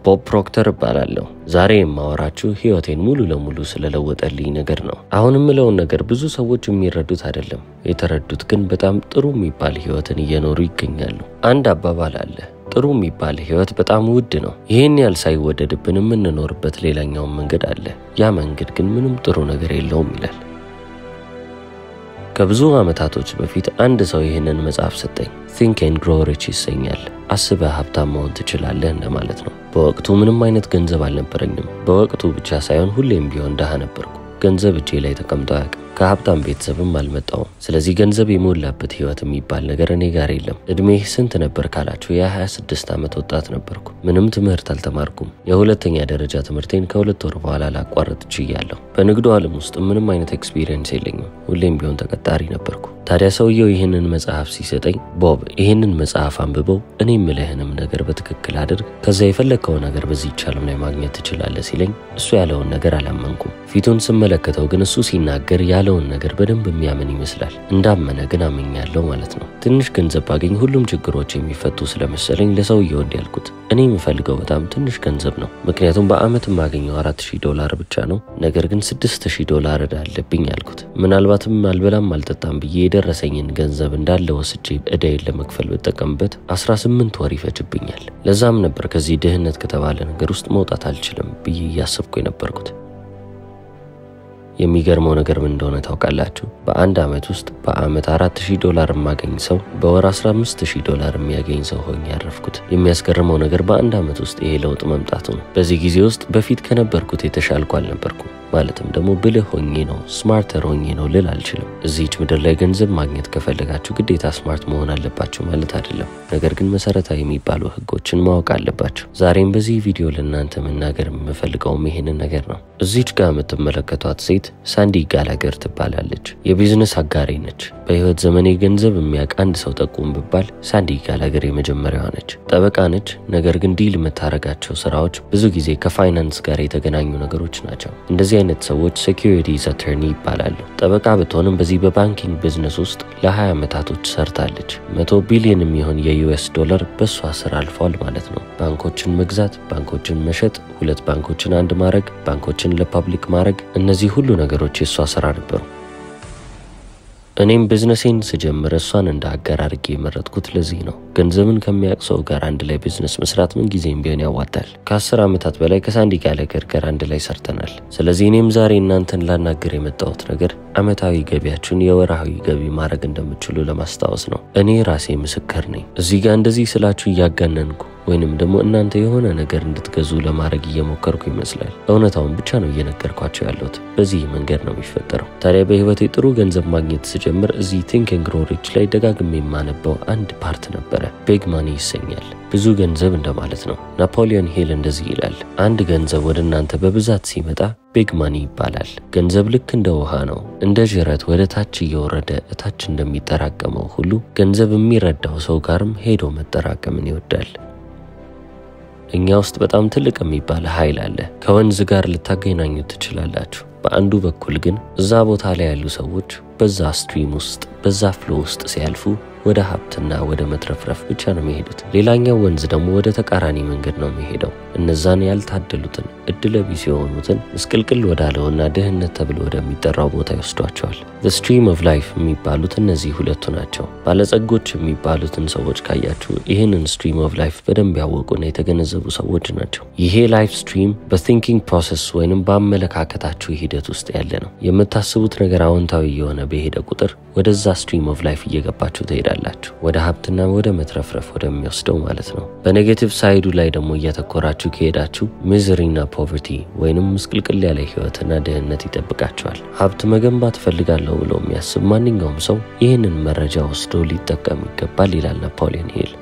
ቦብ ፕሮክተር እባላለሁ። ዛሬ የማወራችሁ ህይወቴን ሙሉ ለሙሉ ስለለወጠልኝ ነገር ነው። አሁን የምለውን ነገር ብዙ ሰዎች የሚረዱት አይደለም። የተረዱት ግን በጣም ጥሩ የሚባል ህይወትን እየኖሩ ይገኛሉ። አንድ አባባል አለ፣ ጥሩ የሚባል ህይወት በጣም ውድ ነው። ይሄን ያህል ሳይወደድብን የምንኖርበት ሌላኛው መንገድ አለ። ያ መንገድ ግን ምንም ጥሩ ነገር የለውም ይላል። ከብዙ አመታቶች በፊት አንድ ሰው ይሄንን መጽሐፍ ሰጠኝ። Think and Grow Rich ይሰኛል። አስበህ ሀብታም መሆን ትችላለህ እንደማለት ነው። በወቅቱ ምንም አይነት ገንዘብ አልነበረኝም። በወቅቱ ብቻ ሳይሆን ሁሌም ቢሆን ደሃ ነበርኩ። ገንዘብ እጄ ላይ ተቀምጦ አያውቅም። ከሀብታም ቤተሰብም አልመጣሁም። ስለዚህ ገንዘብ የሞላበት ህይወት የሚባል ነገር እኔ ጋር የለም። እድሜህ ስንት ነበር ካላችሁ የ26 ዓመት ወጣት ነበርኩ። ምንም ትምህርት አልተማርኩም። የሁለተኛ ደረጃ ትምህርቴን ከ2 ወር በኋላ ላቋርጥ ችያለሁ። በንግዱ ዓለም ውስጥ ምንም አይነት ኤክስፒሪየንስ የለኝም። ሁሌም ቢሆን ተቀጣሪ ነበርኩ። ታዲያ ሰውየው ይህንን መጽሐፍ ሲሰጠኝ ቦብ ይህንን መጽሐፍ አንብበው እኔ የምልህንም ነገር በትክክል አድርግ፣ ከዛ የፈለግከው ነገር በዚህ ዓለም ላይ ማግኘት ትችላለህ ሲለኝ እሱ ያለውን ነገር አላመንኩም። ፊቱን ስመለከተው ግን እሱ ሲናገር ያለውን ነገር በደንብ የሚያምን ይመስላል። እንዳመነ ግን አምኛለሁ ማለት ነው። ትንሽ ገንዘብ ባገኝ ሁሉም ችግሮች የሚፈቱ ስለመሰለኝ ለሰውየው እንዲያልኩት እኔ የምፈልገው በጣም ትንሽ ገንዘብ ነው። ምክንያቱም በአመት የማገኘው $4000 ብቻ ነው። ነገር ግን $6000 ዕዳ አለብኝ አልኩት። ምናልባትም አልበላም አልጠጣም ብዬ የደረሰኝን ገንዘብ እንዳለ ወስጄ ዕዳዬን ለመክፈል ብጠቀምበት 18 ወር ይፈጅብኛል። ለዛም ነበር ከዚህ ድህነት ከተባለ ነገር ውስጥ መውጣት አልችልም ብዬ እያሰብኩ የነበርኩት። የሚገርመው ነገር ምን እንደሆነ ታውቃላችሁ? በአንድ አመት ውስጥ በአመት $4000 የማገኝ ሰው በወር $15000 የሚያገኝ ሰው ሆኜ ያረፍኩት። የሚያስገርመው ነገር በአንድ አመት ውስጥ ይሄ ለውጥ መምጣቱ ነው። በዚህ ጊዜ ውስጥ በፊት ከነበርኩት የተሻልኩ አልነበርኩም። ማለትም ደግሞ ብልህ ሆኜ ነው ስማርተር ሆኜ ነው ልል አልችልም። እዚህች ምድር ላይ ገንዘብ ማግኘት ከፈለጋችሁ ግዴታ ስማርት መሆን አለባችሁ ማለት አይደለም። ነገር ግን መሰረታዊ የሚባሉ ህጎችን ማወቅ አለባችሁ። ዛሬም በዚህ ቪዲዮ ለእናንተ መናገር የምፈልገውም ይሄንን ነገር ነው። እዚህች ጋር የምትመለከቷት ሴት ሳንዲ ጋላገር ትባላለች። የቢዝነስ አጋሬ ነች። በህይወት ዘመኔ ገንዘብ የሚያውቅ አንድ ሰው ጠቁም ብባል ሳንዲ ጋላገር የመጀመሪያዋ ነች። ጠበቃ ነች። ነገር ግን ዲል የምታረጋቸው ስራዎች ብዙ ጊዜ ከፋይናንስ ጋር የተገናኙ ነገሮች ናቸው። እንደዚህ አይነት ሰዎች ሴኩሪቲስ አተርኒ ይባላሉ። ጠበቃ ብትሆንም በዚህ በባንኪንግ ቢዝነስ ውስጥ ለ20 ዓመታቶች ሰርታለች። 100 ቢሊዮን የሚሆን የዩኤስ ዶላር በሷ ስራ አልፏል ማለት ነው። ባንኮችን መግዛት፣ ባንኮችን መሸጥ፣ 2 ባንኮችን አንድ ማድረግ፣ ባንኮችን ለፐብሊክ ማድረግ፣ እነዚህ ሁሉ ነገሮች የሷ ስራ ነበሩ። እኔም ቢዝነሴን ስጀምር እሷን እንደ አጋር አድርጌ የመረጥኩት ለዚህ ነው። ገንዘብን ከሚያውቅ ሰው ጋር አንድ ላይ ቢዝነስ መስራት ምን ጊዜም ቢሆን ያዋጣል። ከ10 ዓመታት በላይ ከሳንዲ ጋላገር ጋር አንድ ላይ ሰርተናል። ስለዚህ እኔም ዛሬ እናንተን ላናገር የመጣሁት ነገር አመታዊ ገቢያችሁን የወራዊ ገቢ ማድረግ እንደምትችሉ ለማስታወስ ነው። እኔ ራሴ ምስክር ነኝ። እዚህ ጋር እንደዚህ ስላችሁ እያጋነንኩ ወይንም ደግሞ እናንተ የሆነ ነገር እንድትገዙ ለማድረግ እየሞከርኩ ይመስላል። እውነታውን ብቻ ነው እየነገርኳችሁ ያለሁት። በዚህ መንገድ ነው የሚፈጠረው። ታዲያ በህይወቴ ጥሩ ገንዘብ ማግኘት ስጀምር እዚህ Think and Grow Rich ላይ ደጋግሜ የማነበው አንድ ፓርት ነበረ። ቢግ ማኒ ይሰኛል። ብዙ ገንዘብ እንደማለት ነው። ናፖሊዮን ሂል እንደዚህ ይላል፣ አንድ ገንዘብ ወደ እናንተ በብዛት ሲመጣ ቢግ ማኒ ይባላል። ገንዘብ ልክ እንደ ውሃ ነው። እንደ ጅረት ወደ ታች እየወረደ እታች እንደሚጠራቀመው ሁሉ ገንዘብ የሚረዳው ሰው ጋርም ሄዶ መጠራቀምን ይወዳል። እኛ ውስጥ በጣም ትልቅ የሚባል ኃይል አለ። ከወንዝ ጋር ልታገናኙት ትችላላችሁ። በአንዱ በኩል ግን እዛ ቦታ ላይ ያሉ ሰዎች በዛ ስትሪም ውስጥ በዛ ፍሎ ውስጥ ሲያልፉ ወደ ሀብትና ወደ መትረፍረፍ ብቻ ነው የሚሄዱት። ሌላኛው ወንዝ ደግሞ ወደ ተቃራኒ መንገድ ነው የሚሄደው። እነዛን ያልታደሉትን እድለቢስ የሆኑትን ምስቅልቅል ወዳለውና ድህነት ተብሎ ወደሚጠራው ቦታ ይወስዷቸዋል። The stream of life የሚባሉት እነዚህ ሁለቱ ናቸው። ባለጸጎች የሚባሉትን ሰዎች ካያችሁ ይህንን stream of life በደንብ ያወቁና የተገነዘቡ ሰዎች ናቸው። ይሄ ላይፍ ስትሪም በቲንኪንግ ፕሮሰስ ወይንም በአመለካከታችሁ ሂደት ውስጥ ያለ ነው። የምታስቡት ነገር አዎንታዊ የሆነ በሄደ ቁጥር ወደዛ stream of life እየገባችሁ ትሄዳላችሁ። ወደ ሀብትና ወደ መትረፍረፍ ወደሚወስደው ማለት ነው። በኔጌቲቭ ሳይዱ ላይ ደግሞ እያተኮራችሁ ከሄዳችሁ ሚዘሪና ፖቨርቲ ወይንም ምስቅልቅል ያለ ህይወትና ድህነት ይጠብቃችኋል። ሀብት መገንባት ፈልጋለሁ ብሎ የሚያስብ ማንኛውም ሰው ይህንን መረጃ ወስዶ ሊጠቀም ይገባል ይላል ናፖሊዮን ሂል።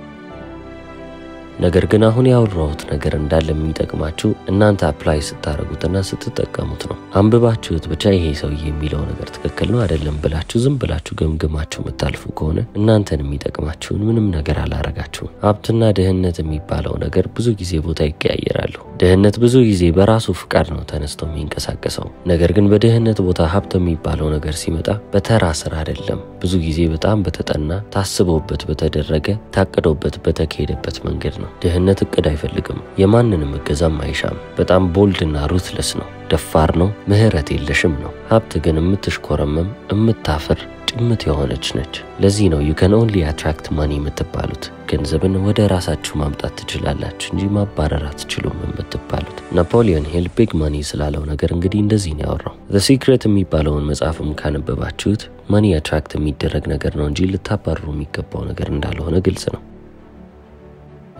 ነገር ግን አሁን ያወራሁት ነገር እንዳለ የሚጠቅማችሁ እናንተ አፕላይ ስታረጉትና ስትጠቀሙት ነው። አንብባችሁት ብቻ ይሄ ሰውዬ የሚለው ነገር ትክክል ነው አይደለም ብላችሁ ዝም ብላችሁ ገምግማችሁ መታልፉ ከሆነ እናንተን የሚጠቅማችሁን ምንም ነገር አላረጋችሁም። ሀብትና ድህነት የሚባለው ነገር ብዙ ጊዜ ቦታ ይቀያየራሉ። ድህነት ብዙ ጊዜ በራሱ ፍቃድ ነው ተነስቶ የሚንቀሳቀሰው። ነገር ግን በድህነት ቦታ ሀብት የሚባለው ነገር ሲመጣ በተራ ስራ አይደለም። ብዙ ጊዜ በጣም በተጠና ታስቦበት በተደረገ ታቅዶበት በተካሄደበት መንገድ ነው። ድህነት እቅድ አይፈልግም፣ የማንንም እገዛም አይሻም። በጣም ቦልድና ሩትለስ ነው፣ ደፋር ነው፣ ምህረት የለሽም ነው። ሀብት ግን የምትሽኮረመም የምታፍር ጭምት የሆነች ነች። ለዚህ ነው you can only attract money የምትባሉት። ገንዘብን ወደ ራሳችሁ ማምጣት ትችላላችሁ እንጂ ማባረር አትችሉም የምትባሉት። ናፖሊዮን ሂል ቢግ ማኒ ስላለው ነገር እንግዲህ እንደዚህ ነው ያወራው። The Secret የሚባለውን መጽሐፍም ካነበባችሁት ማኒ አትራክት የሚደረግ ነገር ነው እንጂ ልታባረሩ የሚገባው ነገር እንዳልሆነ ግልጽ ነው።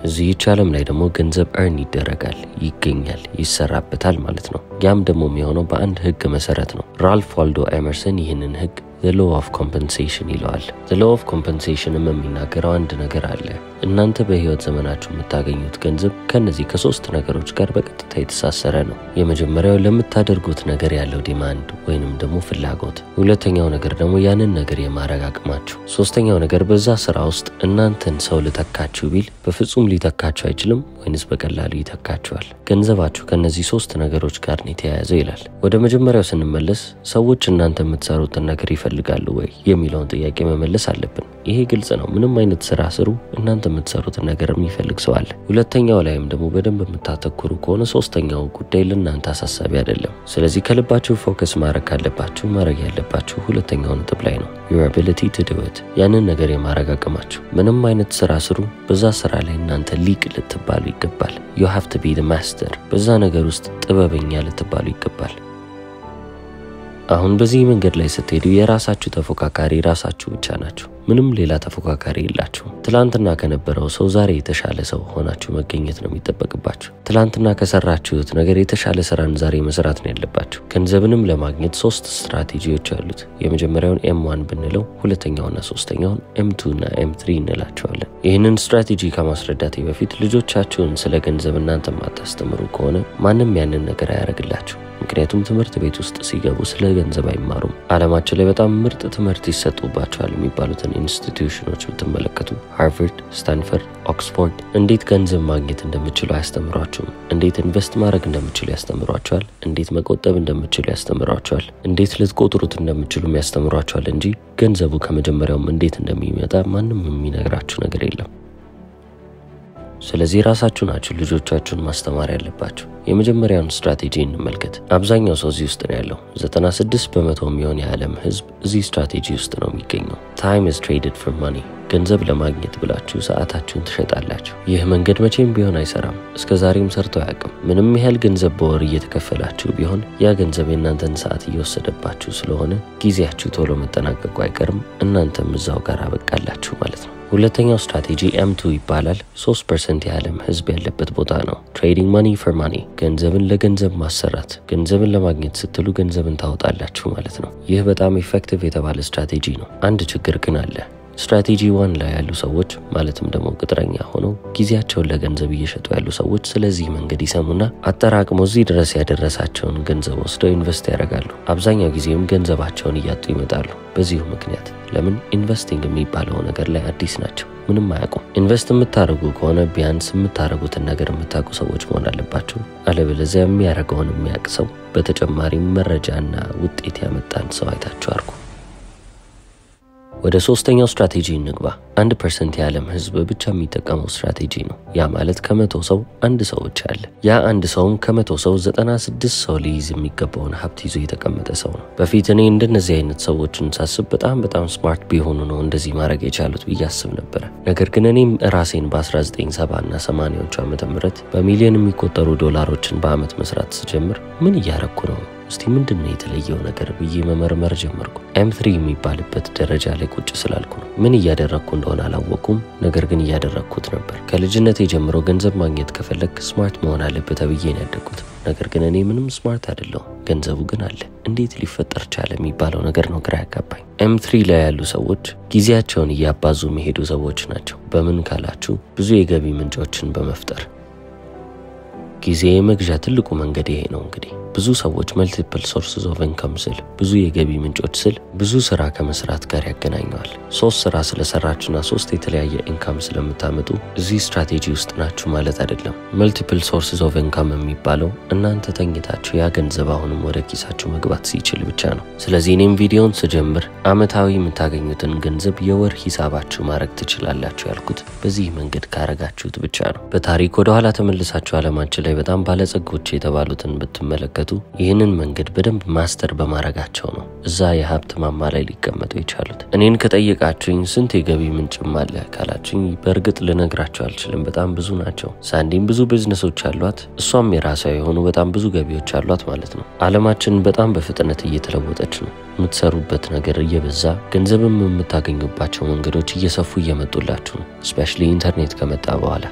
እዚህ ዓለም ላይ ደግሞ ገንዘብ earn ይደረጋል፣ ይገኛል፣ ይሰራበታል ማለት ነው። ያም ደግሞ የሚሆነው በአንድ ህግ መሰረት ነው። ራልፍ ዋልዶ ኤመርሰን ይህንን ህግ the law of compensation ይለዋል። the law of compensation የሚናገረው አንድ ነገር አለ። እናንተ በህይወት ዘመናችሁ የምታገኙት ገንዘብ ከነዚህ ከሶስት ነገሮች ጋር በቀጥታ የተሳሰረ ነው። የመጀመሪያው ለምታደርጉት ነገር ያለው ዲማንድ ወይንም ደግሞ ፍላጎት፣ ሁለተኛው ነገር ደግሞ ያንን ነገር የማድረግ አቅማችሁ፣ ሶስተኛው ነገር በዛ ስራ ውስጥ እናንተን ሰው ልተካችሁ ቢል በፍጹም ሊተካችሁ አይችልም ወይንስ በቀላሉ ይተካችኋል። ገንዘባችሁ ከነዚህ ሶስት ነገሮች ጋር ነው የተያያዘው ይላል። ወደ መጀመሪያው ስንመለስ ሰዎች እናንተ የምትሰሩትን ነገር ይፈልጋሉ ወይ የሚለውን ጥያቄ መመለስ አለብን። ይሄ ግልጽ ነው። ምንም አይነት ስራ ስሩ፣ እናንተ የምትሰሩትን ነገር የሚፈልግ ሰው አለ። ሁለተኛው ላይም ደግሞ በደንብ የምታተኩሩ ከሆነ ሶስተኛው ጉዳይ ለእናንተ አሳሳቢ አይደለም። ስለዚህ ከልባችሁ ፎከስ ማድረግ ካለባችሁ ማድረግ ያለባችሁ ሁለተኛው ነጥብ ላይ ነው። your ability to do it፣ ያንን ነገር የማድረግ አቅማችሁ። ምንም አይነት ስራ ስሩ፣ በዛ ስራ ላይ እናንተ ሊቅ ልትባሉ ይገባል። you have to be the master፣ በዛ ነገር ውስጥ ጥበበኛ ልትባሉ ይገባል። አሁን በዚህ መንገድ ላይ ስትሄዱ የራሳችሁ ተፎካካሪ ራሳችሁ ብቻ ናችሁ። ምንም ሌላ ተፎካካሪ የላችሁ። ትላንትና ከነበረው ሰው ዛሬ የተሻለ ሰው ሆናችሁ መገኘት ነው የሚጠበቅባችሁ። ትላንትና ከሰራችሁት ነገር የተሻለ ስራን ዛሬ መስራት ነው ያለባችሁ። ገንዘብንም ለማግኘት 3 ስትራቴጂዎች አሉት። የመጀመሪያውን M1 ብንለው፣ ሁለተኛውና ሶስተኛውን M2 እና M3 እንላቸዋለን። ይህንን ስትራቴጂ ከማስረዳቴ በፊት ልጆቻችሁን ስለ ገንዘብ እናንተ ማታስተምሩ ከሆነ ማንም ያንን ነገር አያደርግላችሁ። ምክንያቱም ትምህርት ቤት ውስጥ ሲገቡ ስለ ገንዘብ አይማሩም። ዓለማችን ላይ በጣም ምርጥ ትምህርት ይሰጡባቸዋል የሚባሉትን ኢንስቲትዩሽኖች ብትመለከቱ ሃርቫርድ፣ ስታንፈርድ፣ ኦክስፎርድ እንዴት ገንዘብ ማግኘት እንደምትችሉ አያስተምሯችሁም። እንዴት ኢንቨስት ማድረግ እንደምትችሉ ያስተምሯችኋል። እንዴት መቆጠብ እንደምትችሉ ያስተምሯችኋል። እንዴት ልትቆጥሩት እንደምትችሉ ያስተምሯችኋል እንጂ ገንዘቡ ከመጀመሪያውም እንዴት እንደሚመጣ ማንም የሚነግራችሁ ነገር የለም። ስለዚህ ራሳችሁ ናችሁ ልጆቻችሁን ማስተማር ያለባችሁ። የመጀመሪያውን ስትራቴጂ እንመልከት። አብዛኛው ሰው እዚህ ውስጥ ነው ያለው። 96% የሚሆን የዓለም ህዝብ እዚህ ስትራቴጂ ውስጥ ነው የሚገኘው። time is traded for money። ገንዘብ ለማግኘት ብላችሁ ሰዓታችሁን ትሸጣላችሁ። ይህ መንገድ መቼም ቢሆን አይሰራም። እስከዛሬም ሰርቶ አያውቅም። ምንም ያህል ገንዘብ በወር እየተከፈላችሁ ቢሆን ያ ገንዘብ የእናንተን ሰዓት እየወሰደባችሁ ስለሆነ ጊዜያችሁ ቶሎ መጠናቀቁ አይቀርም። እናንተም እዛው ጋር አበቃላችሁ ማለት ነው። ሁለተኛው ስትራቴጂ M2 ይባላል። 3% የዓለም ህዝብ ያለበት ቦታ ነው። trading money for money፣ ገንዘብን ለገንዘብ ማሰራት። ገንዘብን ለማግኘት ስትሉ ገንዘብን ታወጣላችሁ ማለት ነው። ይህ በጣም ኢፌክቲቭ የተባለ ስትራቴጂ ነው። አንድ ችግር ግን አለ። ስትራቴጂ 1 ላይ ያሉ ሰዎች ማለትም ደግሞ ቅጥረኛ ሆነው ጊዜያቸውን ለገንዘብ እየሸጡ ያሉ ሰዎች ስለዚህ መንገድ ይሰሙና አጠራቅመው እዚህ ድረስ ያደረሳቸውን ገንዘብ ወስደው ኢንቨስት ያደርጋሉ። አብዛኛው ጊዜም ገንዘባቸውን እያጡ ይመጣሉ። በዚሁ ምክንያት ለምን ኢንቨስቲንግ የሚባለው ነገር ላይ አዲስ ናቸው፣ ምንም አያውቁም። ኢንቨስት የምታደርጉ ከሆነ ቢያንስ የምታደርጉትን ነገር የምታውቁ ሰዎች መሆን አለባችሁ። አለበለዚያ የሚያደርገውን የሚያውቅ ሰው በተጨማሪም መረጃና ውጤት ያመጣን ሰው አይታችሁ አርጉ። ወደ ሶስተኛው ስትራቴጂ እንግባ። 1% የዓለም ህዝብ ብቻ የሚጠቀመው ስትራቴጂ ነው። ያ ማለት ከ100 ሰው አንድ ሰው ብቻ አለ። ያ አንድ ሰውም ከ100 ሰው 96 ሰው ሊይዝ የሚገባውን ሀብት ይዞ የተቀመጠ ሰው ነው። በፊት እኔ እንደነዚህ አይነት ሰዎችን ሳስብ በጣም ስማርት ቢሆኑ ነው እንደዚህ ማድረግ የቻሉት ብዬ አስብ ነበር። ነገር ግን እኔም ራሴን በ1970 እና 80ዎቹ ዓመተ ምህረት በሚሊዮን የሚቆጠሩ ዶላሮችን በአመት መስራት ስጀምር ምን እያረኩ ነው? እስቲ ምንድነው የተለየው ነገር ብዬ መመርመር ጀመርኩ። M3 የሚባልበት ደረጃ ላይ ቁጭ ስላልኩ ነው። ምን እያደረኩ እንደሆነ አላወኩም፣ ነገር ግን እያደረኩት ነበር። ከልጅነቴ ጀምሮ ገንዘብ ማግኘት ከፈለክ ስማርት መሆን አለበት ብዬ ነው ያደግኩት። ነገር ግን እኔ ምንም ስማርት አይደለሁም። ገንዘቡ ግን አለ። እንዴት ሊፈጠር ቻለ የሚባለው ነገር ነው ግራ ያጋባኝ። M3 ላይ ያሉ ሰዎች ጊዜያቸውን እያባዙ የሚሄዱ ሰዎች ናቸው። በምን ካላችሁ ብዙ የገቢ ምንጮችን በመፍጠር ጊዜ የመግዣ ትልቁ መንገድ ይሄ ነው። እንግዲህ ብዙ ሰዎች መልቲፕል ሶርስስ ኦፍ ኢንካም ስል ብዙ የገቢ ምንጮች ስል ብዙ ስራ ከመስራት ጋር ያገናኘዋል። 3 ስራ ስለሰራችሁና 3 የተለያየ ኢንካም ስለምታመጡ እዚህ ስትራቴጂ ውስጥ ናችሁ ማለት አይደለም። መልቲፕል ሶርስስ ኦፍ ኢንካም የሚባለው እናንተ ተኝታችሁ ያ ገንዘብ አሁንም ወደ ኪሳችሁ መግባት ሲችል ብቻ ነው። ስለዚህ እኔም ቪዲዮውን ስጀምር አመታዊ የምታገኙትን ገንዘብ የወር ሂሳባችሁ ማድረግ ትችላላችሁ ያልኩት በዚህ መንገድ ካረጋችሁት ብቻ ነው። በታሪክ ወደ ኋላ ተመልሳችሁ ዓለማችን ላይ በጣም ባለጸጎች የተባሉትን ብትመለከቱ ይህንን መንገድ በደንብ ማስተር በማረጋቸው ነው እዛ የሀብት ማማ ላይ ሊቀመጡ የቻሉት። እኔን ከጠየቃችሁኝ ስንት የገቢ ምንጭም አለ ካላችሁኝ በእርግጥ ልነግራችሁ አልችልም። በጣም ብዙ ናቸው። ሳንዲም ብዙ ቢዝነሶች አሏት፣ እሷም የራሷ የሆኑ በጣም ብዙ ገቢዎች አሏት ማለት ነው። ዓለማችን በጣም በፍጥነት እየተለወጠች ነው። የምትሰሩበት ነገር እየበዛ ገንዘብም የምታገኙባቸው መንገዶች እየሰፉ እየመጡላችሁ ነው፣ ስፔሻሊ ኢንተርኔት ከመጣ በኋላ።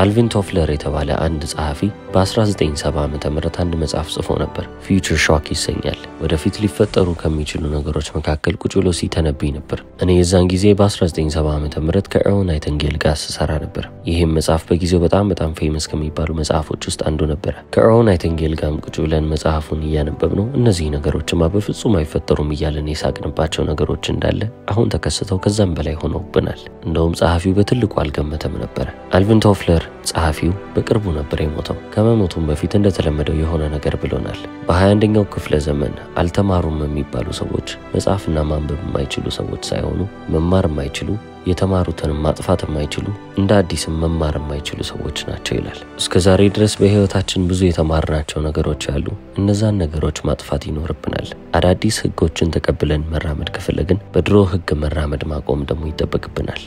አልቪን ቶፍለር የተባለ አንድ ጸሐፊ በ1970 ዓመተ ምህረት አንድ መጽሐፍ ጽፎ ነበር። ፊውቸር ሾክ ይሰኛል። ወደፊት ሊፈጠሩ ከሚችሉ ነገሮች መካከል ቁጭ ብሎ ሲተነብይ ነበር። እኔ የዛን ጊዜ በ1970 ዓመተ ምህረት ከኤርል ናይቲንጌል ጋር ስሰራ ነበር። ይህም መጽሐፍ በጊዜው በጣም ፌመስ ከሚባሉ መጽሐፎች ውስጥ አንዱ ነበር። ከኤርል ናይቲንጌል ጋር ቁጭ ብለን መጽሐፉን እያነበብነው እነዚህ ነገሮችማ በፍጹም አይፈጠሩም እያለን የሳቅንባቸው ነገሮች እንዳለ አሁን ተከስተው ከዛም በላይ ሆነውብናል። እንደውም ጸሐፊው በትልቁ አልገመተም ነበር። አልቪን ቶፍለር ጸሐፊው በቅርቡ ነበር የሞተው። ከመሞቱም በፊት እንደተለመደው የሆነ ነገር ብሎናል። በ21ኛው ክፍለ ዘመን አልተማሩም የሚባሉ ሰዎች መጻፍና ማንበብ የማይችሉ ሰዎች ሳይሆኑ መማር የማይችሉ የተማሩትንም ማጥፋት የማይችሉ እንደ አዲስም መማር የማይችሉ ሰዎች ናቸው ይላል። እስከዛሬ ድረስ በህይወታችን ብዙ የተማርናቸው ነገሮች አሉ። እነዛን ነገሮች ማጥፋት ይኖርብናል። አዳዲስ ህጎችን ተቀብለን መራመድ ከፈለግን በድሮ ህግ መራመድ ማቆም ደግሞ ይጠበቅብናል።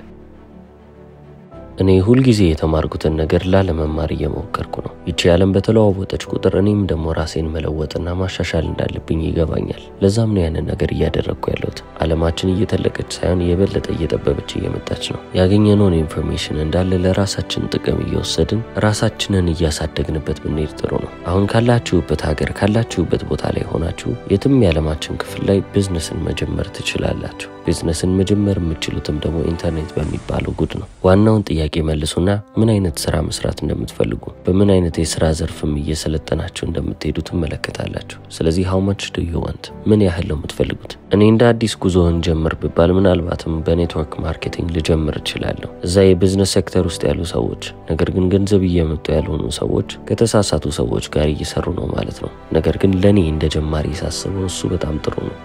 እኔ ሁሉ ጊዜ የተማርኩትን ነገር ላለመማር እየሞከርኩ ነው። ይቺ ዓለም በተለዋወጠች ቁጥር እኔም ደግሞ ራሴን መለወጥና ማሻሻል እንዳለብኝ ይገባኛል። ለዛም ነው ያንን ነገር እያደረግኩ ያለሁት። ዓለማችን እየተለቀች ሳይሆን የበለጠ እየጠበበች እየመጣች ነው። ያገኘነውን ኢንፎርሜሽን እንዳለ ለራሳችን ጥቅም እየወሰድን ራሳችንን እያሳደግንበት ብንሄድ ጥሩ ነው። አሁን ካላችሁበት ሀገር ካላችሁበት ቦታ ላይ ሆናችሁ የትም የዓለማችን ክፍል ላይ ቢዝነስን መጀመር ትችላላችሁ። ቢዝነስን መጀመር የምትችሉትም ደግሞ ኢንተርኔት በሚባለው ጉድ ነው። ዋናውን ጥያቄ መልሱና ምን አይነት ስራ መስራት እንደምትፈልጉ በምን አይነት የስራ ዘርፍም እየሰለጠናችሁ እንደምትሄዱ ትመለከታላችሁ። ስለዚህ how much do you want? ምን ያህል ነው የምትፈልጉት? እኔ እንደ አዲስ ጉዞን ጀምር ብባል ምናልባትም በኔትወርክ ማርኬቲንግ ልጀምር እችላለሁ። እዛ የቢዝነስ ሴክተር ውስጥ ያሉ ሰዎች ነገር ግን ገንዘብ እየመጡ ያልሆኑ ሰዎች ከተሳሳቱ ሰዎች ጋር እየሰሩ ነው ማለት ነው። ነገር ግን ለኔ እንደ ጀማሪ ሳስበው እሱ በጣም ጥሩ ነው።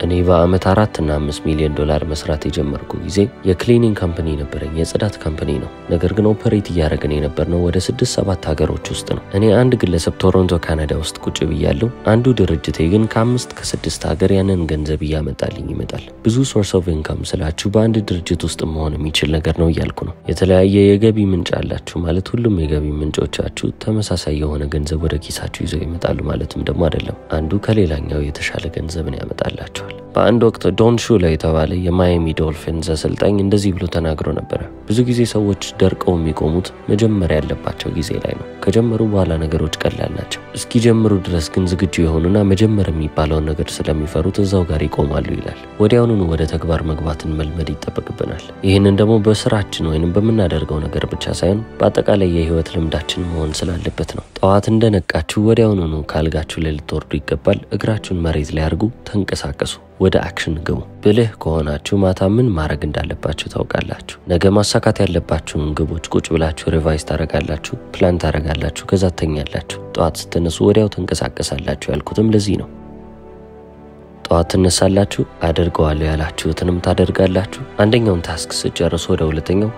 እኔ በአመት 4 እና 5 ሚሊዮን ዶላር መስራት የጀመርኩ ጊዜ የክሊኒንግ ካምፓኒ ነበረኝ፣ የጽዳት ካምፓኒ ነው። ነገር ግን ኦፐሬት እያደረግን የነበርነው ወደ 6-7 ሀገሮች ውስጥ ነው። እኔ አንድ ግለሰብ ቶሮንቶ ካናዳ ውስጥ ቁጭ ብያለሁ። አንዱ ድርጅቴ ግን ከ5-6 ሀገር ያንን ገንዘብ እያመጣልኝ ይመጣል። ብዙ ሶርስ ኦፍ ኢንካም ስላችሁ በአንድ ድርጅት ውስጥ መሆን የሚችል ነገር ነው እያልኩ ነው። የተለያየ የገቢ ምንጭ አላችሁ ማለት ሁሉም የገቢ ምንጮቻችሁ ተመሳሳይ የሆነ ገንዘብ ወደ ኪሳችሁ ይዘው ይመጣሉ ማለትም ደግሞ አይደለም። አንዱ ከሌላኛው የተሻለ ገንዘብን ያመጣላችኋል። በአንድ ወቅት ዶን ሹላ የተባለ የማያሚ ዶልፊንስ አሰልጣኝ እንደዚህ ብሎ ተናግሮ ነበር። ብዙ ጊዜ ሰዎች ደርቀው የሚቆሙት መጀመሪያ ያለባቸው ጊዜ ላይ ነው። ከጀመሩ በኋላ ነገሮች ቀላል ናቸው። እስኪጀምሩ ድረስ ግን ዝግጁ የሆኑና መጀመር የሚባለውን ነገር ስለሚፈሩት እዛው ጋር ይቆማሉ ይላል። ወዲያውኑ ወደ ተግባር መግባትን መልመድ ይጠበቅብናል። ይህንን ደግሞ በስራችን ወይንም በምናደርገው ነገር ብቻ ሳይሆን በአጠቃላይ የህይወት ልምዳችን መሆን ስላለበት ነው። ጠዋት እንደነቃችሁ ወዲያውኑ ካልጋችሁ ላይ ልትወርዱ ይገባል። እግራችሁን መሬት ላይ አድርጉ፣ ተንቀሳቀሱ፣ ወደ አክሽን ግቡ። ብልህ ከሆናችሁ ማታ ምን ማድረግ እንዳለባችሁ ታውቃላችሁ። ነገ ማሳካት ያለባችሁን ግቦች ቁጭ ብላችሁ ሪቫይዝ ታረጋላችሁ፣ ፕላን ታረጋላችሁ፣ ከዛ ተኛላችሁ። ጠዋት ስትነሱ ወዲያው ተንቀሳቀሳላችሁ ያልኩትም ለዚህ ነው። ጠዋት ተነሳላችሁ፣ አድርገዋለሁ ያላችሁትንም ታደርጋላችሁ። አንደኛውን ታስክ ስጨርሱ ወደ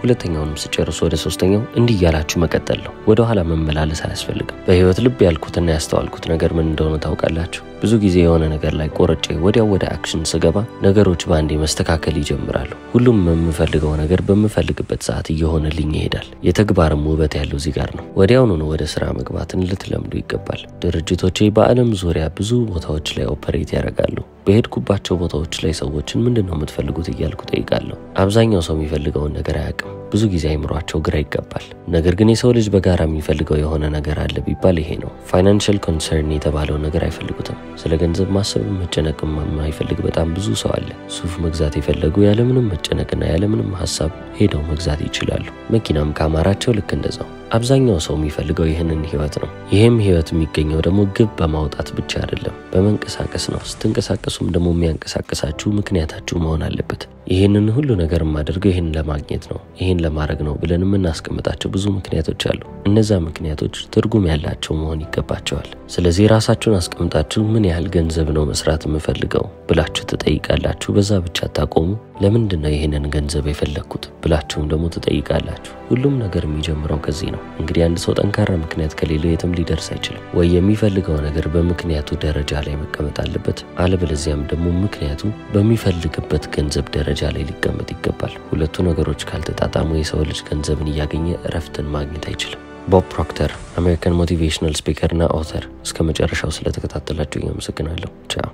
ሁለተኛውንም ስጨርሱ ወደ ሶስተኛው እንዲህ ያላችሁ መቀጠል ነው። ወደ ኋላ መመላለስ አያስፈልግም። በህይወት ልብ ያልኩትና ያስተዋልኩት ነገር ምን እንደሆነ ታውቃላችሁ? ብዙ ጊዜ የሆነ ነገር ላይ ቆርጬ ወዲያው ወደ አክሽን ስገባ ነገሮች ባንዴ መስተካከል ይጀምራሉ። ሁሉም የምፈልገው ነገር በምፈልግበት ሰዓት እየሆነልኝ ይሄዳል። የተግባርም ውበት ያለው እዚህ ጋር ነው። ወዲያውኑ ወደ ስራ መግባትን ልትለምዱ ይገባል። ድርጅቶቼ በዓለም ዙሪያ ብዙ ቦታዎች ላይ ኦፐሬት ያደርጋሉ። በሄድኩባቸው ቦታዎች ላይ ሰዎችን ምንድነው የምትፈልጉት እያልኩ ጠይቃለሁ። አብዛኛው ሰው የሚፈልገውን ነገር አያውቅም። ብዙ ጊዜ አይምሯቸው ግራ ይጋባል። ነገር ግን የሰው ልጅ በጋራ የሚፈልገው የሆነ ነገር አለ ቢባል ይሄ ነው። ፋይናንሻል ኮንሰርን የተባለው ነገር አይፈልጉትም። ስለ ገንዘብ ማሰብ መጨነቅም የማይፈልግ በጣም ብዙ ሰው አለ። ሱፍ መግዛት የፈለጉ ያለምንም መጨነቅና ያለምንም ሐሳብ ሄደው መግዛት ይችላሉ። መኪናም ካማራቸው ልክ እንደዛው። አብዛኛው ሰው የሚፈልገው ይህንን ህይወት ነው። ይህም ህይወት የሚገኘው ደግሞ ግብ በማውጣት ብቻ አይደለም፣ በመንቀሳቀስ ነው። ስትንቀሳቀሱም ደግሞ የሚያንቀሳቀሳችሁ ምክንያታችሁ መሆን አለበት። ይህንን ሁሉ ነገር የማደርገው ይህን ለማግኘት ነው፣ ይህን ለማድረግ ነው ብለን የምናስቀምጣቸው ብዙ ምክንያቶች አሉ። እነዛ ምክንያቶች ትርጉም ያላቸው መሆን ይገባቸዋል። ስለዚህ ራሳችሁን አስቀምጣችሁ ምን ያህል ገንዘብ ነው መስራት የምፈልገው ብላችሁ ትጠይቃላችሁ። በዛ ብቻ ታቆሙ። ለምንድነው ይሄንን ገንዘብ የፈለኩት ብላችሁም ደግሞ ትጠይቃላችሁ። ሁሉም ነገር የሚጀምረው ከዚህ ነው። እንግዲህ አንድ ሰው ጠንካራ ምክንያት ከሌለው የትም ሊደርስ አይችልም። ወይ የሚፈልገው ነገር በምክንያቱ ደረጃ ላይ መቀመጥ አለበት፣ አለበለዚያም ደግሞ ምክንያቱ በሚፈልግበት ገንዘብ ደረጃ ላይ ሊቀመጥ ይገባል። ሁለቱ ነገሮች ካልተጣጣሙ የሰው ልጅ ገንዘብን እያገኘ እረፍትን ማግኘት አይችልም። ቦብ ፕሮክተር አሜሪካን ሞቲቬሽናል ስፒከር እና ኦተር። እስከ መጨረሻው ስለተከታተላችሁ አመሰግናለሁ። ቻው።